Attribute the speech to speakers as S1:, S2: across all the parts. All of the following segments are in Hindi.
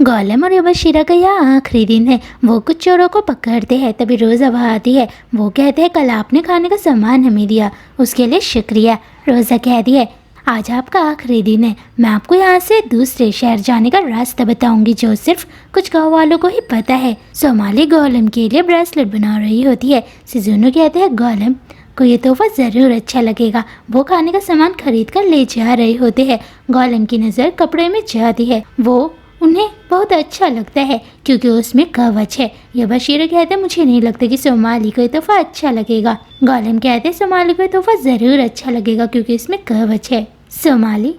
S1: गोलेम और बशीरा का यह आखिरी दिन है। वो कुछ चोरों को पकड़ते हैं। तभी रोज़ा वहाँ आती है। वो कहते हैं कल आपने खाने का सामान हमें दिया, उसके लिए शुक्रिया। रोज़ा कहती है आज आपका आखिरी दिन है, मैं आपको यहाँ से दूसरे शहर जाने का रास्ता बताऊंगी जो सिर्फ कुछ गाँव वालों को ही पता है। सोमाली गोलेम के लिए ब्रेसलेट बना रही होती है। सिजुनो कहते हैं गोलेम को ये तोहफा ज़रूर अच्छा लगेगा। वो खाने का सामान खरीद कर ले जा रहे होते हैं। गोलेम की नज़र कपड़े में जाती है। वो उन्हें बहुत अच्छा लगता है क्योंकि उसमें कवच है। यह बशीर कहते हैं मुझे नहीं लगता कि सोमाली को ये तोहफा अच्छा लगेगा। गोलेम कहते हैं सोमाली को ये तोहफा ज़रूर अच्छा लगेगा क्योंकि इसमें कवच है। सोमाली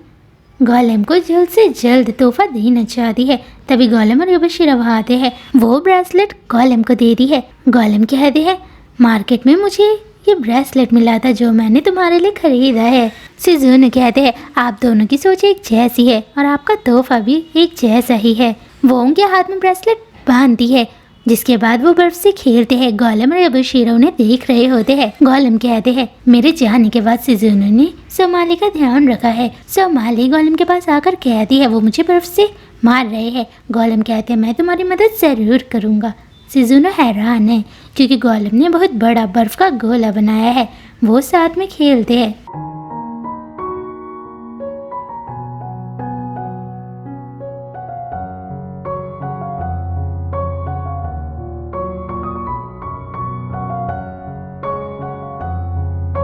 S1: गोलेम को जल्द से जल्द तोहफा देना चाहती है। तभी गोलेम और बशीरा वहाँ आते हैं। वो ब्रेसलेट गोलेम को देती है। गोलेम कहते हैं मार्केट में मुझे ये ब्रेसलेट मिला था जो मैंने तुम्हारे लिए खरीदा है। सिजुनो कहते हैं आप दोनों की सोच एक जैसी है और आपका तोहफा भी एक जैसा ही है। वो उनके हाथ में ब्रेसलेट बांधती है जिसके बाद वो बर्फ से खेलते हैं। गोलेम और बशीरा उन्हें देख रहे होते हैं। गोलेम कहते हैं मेरे जाने के बाद सिजुनो ने सोमाली का ध्यान रखा है। सोमाली गोलेम के पास आकर कहती है वो मुझे बर्फ से मार रहे हैं। गोलेम कहते हैं मैं तुम्हारी मदद ज़रूर करूँगा। सिजुनो हैरान है क्योंकि गोलेम ने बहुत बड़ा बर्फ का गोला बनाया है। वो साथ में खेलते हैं।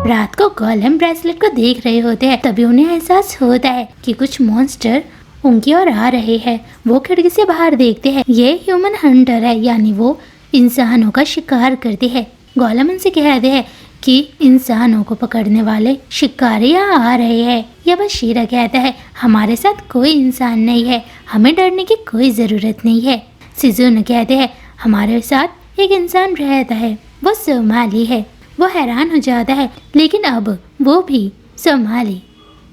S1: रात को गोलेम ब्रेसलेट को देख रहे होते हैं। तभी उन्हें एहसास होता है कि कुछ मॉन्स्टर उनकी ओर आ रहे हैं। वो खिड़की से बाहर देखते हैं। ये ह्यूमन हंटर है, यानी वो इंसानों का शिकार करते हैं। गोलेम उनसे कहते हैं कि इंसानों को पकड़ने वाले शिकारी यहाँ आ रहे हैं। यह बशीरा कहता है हमारे साथ कोई इंसान नहीं है, हमें डरने की कोई ज़रूरत नहीं है। सिजुनो कहते हैं हमारे साथ एक इंसान रहता है, वो सोमाली है। वो हैरान हो जाता है लेकिन अब वो भी सोमाली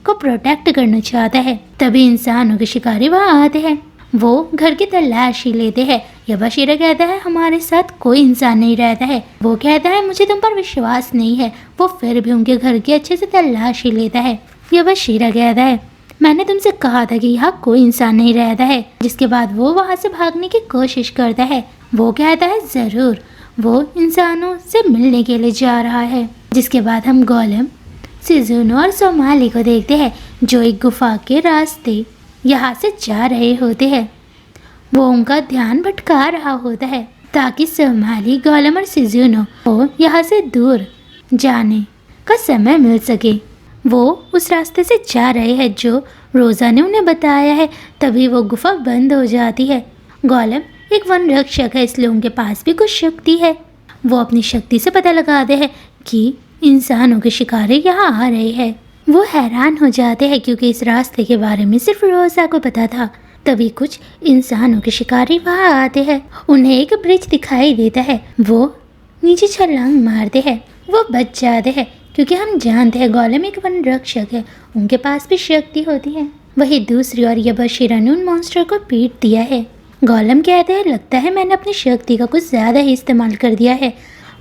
S1: को प्रोटेक्ट करना चाहता है। तभी इंसानों के शिकारी वहाँ आते हैं। वो घर की तलाशी लेते हैं। यह बशीरा कहता है हमारे साथ कोई इंसान नहीं रहता है। वो कहता है मुझे तुम पर विश्वास नहीं है। वो फिर भी उनके घर की अच्छे से तलाशी लेता है। यह बशीरा कहता है मैंने तुमसे कहा था कि यहाँ कोई इंसान नहीं रहता है। जिसके बाद वो वहाँ से भागने की कोशिश करता है। वो कहता है ज़रूर वो इंसानों से मिलने के लिए जा रहा है। जिसके बाद हम गोलेम सिजुनो और सोमाली को देखते हैं जो एक गुफा के रास्ते यहाँ से जा रहे होते हैं। वो उनका ध्यान भटका रहा होता है ताकि सोमाली गोलेम और सिजुनो को यहाँ से दूर जाने का समय मिल सके। वो उस रास्ते से जा रहे हैं जो रोज़ा ने उन्हें बताया है। तभी वो गुफा बंद हो जाती है। गोलेम एक वन रक्षक है इसलिए उनके पास भी कुछ शक्ति है। वो अपनी शक्ति से पता लगाते हैं कि इंसानों के शिकारी यहाँ आ रहे हैं। वो हैरान हो जाते हैं क्योंकि इस रास्ते के बारे में सिर्फ रोज़ा को पता था। तभी कुछ इंसानों के शिकारी वहाँ आते हैं। उन्हें एक ब्रिज दिखाई देता है। वो नीचे छलांग मारते हैं। वो बच जाते हैं क्योंकि हम जानते हैं गोलेम एक वन रक्षक है, उनके पास भी शक्ति होती है। वही दूसरी ओर यह बशीरा ने उन मॉन्स्टर को पीट दिया है। गोलेम कहते हैं लगता है मैंने अपनी शक्ति का कुछ ज़्यादा ही इस्तेमाल कर दिया है।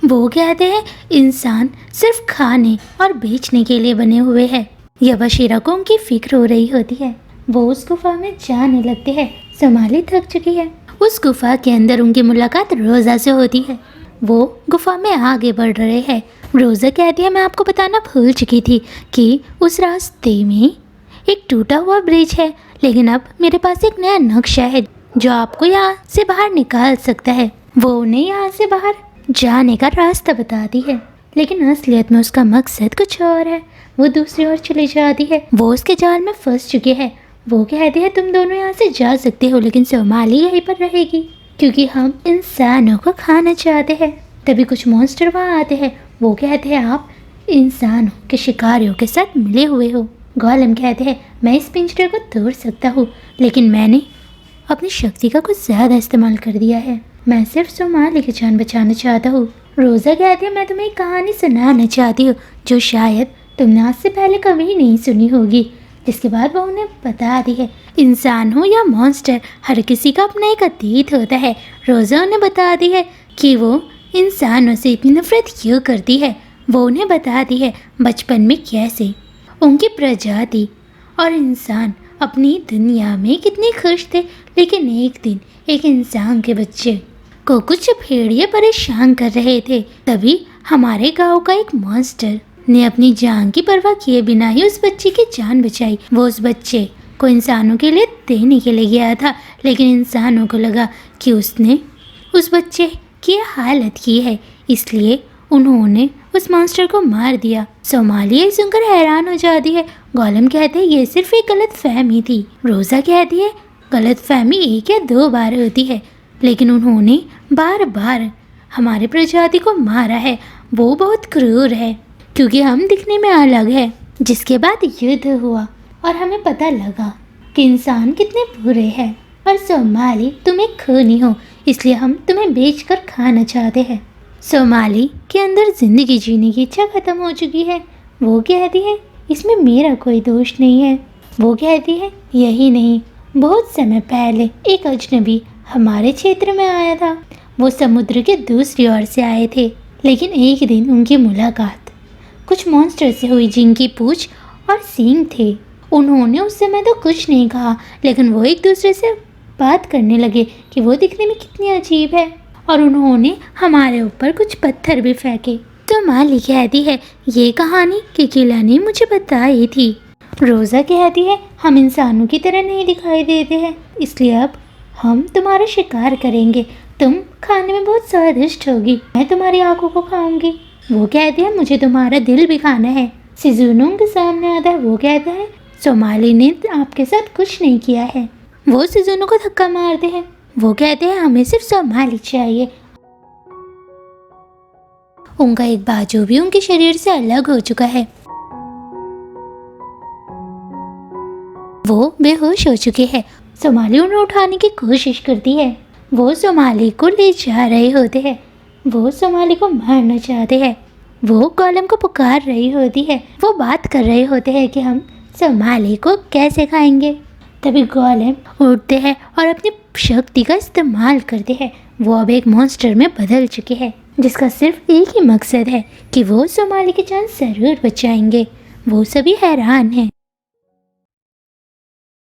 S1: वो कहते हैं इंसान सिर्फ खाने और बेचने के लिए बने हुए हैं। यह बशीरा को उनकी फिक्र हो रही होती है। वो उस गुफा में जाने लगते हैं। सोमाली थक चुकी है। उस गुफा के अंदर उनकी मुलाकात रोज़ा से होती है। वो गुफा में आगे बढ़ रहे हैं। रोज़ा कहती है मैं आपको बताना भूल चुकी थी कि उस रास्ते में एक टूटा हुआ ब्रिज है, लेकिन अब मेरे पास एक नया नक्शा है जो आपको यहाँ से बाहर निकाल सकता है। वो उन्हें यहाँ से बाहर जाने का रास्ता बताती है, लेकिन असलियत में उसका मकसद कुछ और है। वो दूसरी ओर चली जाती है। वो उसके जाल में फंस चुके हैं। वो कहती है तुम दोनों यहाँ से जा सकते हो, लेकिन सोमाली यहीं पर रहेगी क्योंकि हम इंसानों को खाना चाहते हैं। तभी कुछ मॉन्स्टर वहाँ आते हैं। वो कहते हैं आप इंसानों के शिकारियों के साथ मिले हुए हो। गोलेम कहते हैं मैं इस पिंजरे को तोड़ सकता हूँ, लेकिन मैंने अपनी शक्ति का कुछ ज़्यादा इस्तेमाल कर दिया है। मैं सिर्फ सोमाली की जान बचाना चाहता हूँ। रोज़ा कहती है मैं तुम्हें एक कहानी सुनाना चाहती हूँ जो शायद तुमने आज से पहले कभी नहीं सुनी होगी। इसके बाद वो उन्हें बता दी है इंसान हो या मॉन्स्टर, हर किसी का अपना एक अतीत होता है। रोज़ा उन्हें बता दी है कि वो इंसानों से इतनी नफरत क्यों करती है। वो उन्हें बताती है बचपन में कैसे उनकी प्रजाति और इंसान अपनी दुनिया में कितने खुश थे, लेकिन एक दिन एक इंसान के बच्चे को कुछ भेड़िए परेशान कर रहे थे। तभी हमारे गांव का एक मॉन्स्टर ने अपनी जान की परवाह किए बिना ही उस बच्चे की जान बचाई। वो उस बच्चे को इंसानों के लिए देने के लिए गया था, लेकिन इंसानों को लगा कि उसने उस बच्चे की हालत की है, इसलिए उन्होंने उस मॉन्स्टर को मार दिया। सोमाली ये सुनकर हैरान हो जाती है। गोलेम कहते हैं ये सिर्फ एक गलत फहमी थी। रोज़ा कहती है गलत फहमी एक या दो बार होती है, लेकिन उन्होंने बार बार हमारे प्रजाति को मारा है। वो बहुत क्रूर है क्योंकि हम दिखने में अलग है। जिसके बाद युद्ध हुआ और हमें पता लगा कि इंसान कितने बुरे हैं। और सोमाली तुम एक खूनी हो, इसलिए हम तुम्हें बेचकर खाना चाहते हैं। सोमाली के अंदर जिंदगी जीने की इच्छा खत्म हो चुकी है। वो कहती है इसमें मेरा कोई दोष नहीं है। वो कहती है यही नहीं, बहुत समय पहले एक अजनबी हमारे क्षेत्र में आया था। वो समुद्र के दूसरी ओर से आए थे, लेकिन एक दिन उनकी मुलाकात कुछ मॉन्स्टर से हुई जिनकी पूंछ और सींग थे। उन्होंने उस समय तो कुछ नहीं कहा, लेकिन वो एक दूसरे से बात करने लगे कि वो दिखने में कितनी अजीब है, और उन्होंने हमारे ऊपर कुछ पत्थर भी फेंके। तो माली कहती है ये कहानी किकिला ने मुझे बताई थी। रोज़ा कहती है हम इंसानों की तरह नहीं दिखाई देते हैं, इसलिए अब हम तुम्हारा शिकार करेंगे। तुम खाने में बहुत स्वादिष्ट होगी, मैं तुम्हारी आंखों को खाऊंगी। वो कहती है मुझे तुम्हारा दिल भी खाना है। सिजुनो के सामने आता है। वो कहता है सोमाली ने आपके साथ कुछ नहीं किया है। वो सिजुनो को धक्का मारते हैं। वो कहते हैं हमें सिर्फ सोमाली चाहिए। उनका एक बाजू भी उनके शरीर से अलग हो चुका है। वो बेहोश हो चुके हैं। सोमाली उन्हें उठाने की कोशिश करती है। वो सोमाली को ले जा रहे होते हैं। वो सोमाली को मारना चाहते हैं। वो गोलेम को पुकार रही होती है। वो बात कर रहे होते हैं कि हम सोमाली को कैसे खाएंगे। तभी गोलेम उठते हैं और अपनी शक्ति का इस्तेमाल करते हैं। वो अब एक मॉन्स्टर में बदल चुके हैं, जिसका सिर्फ एक ही मकसद है कि वो सोमाली की जान जरूर बचाएंगे। वो सभी हैरान हैं।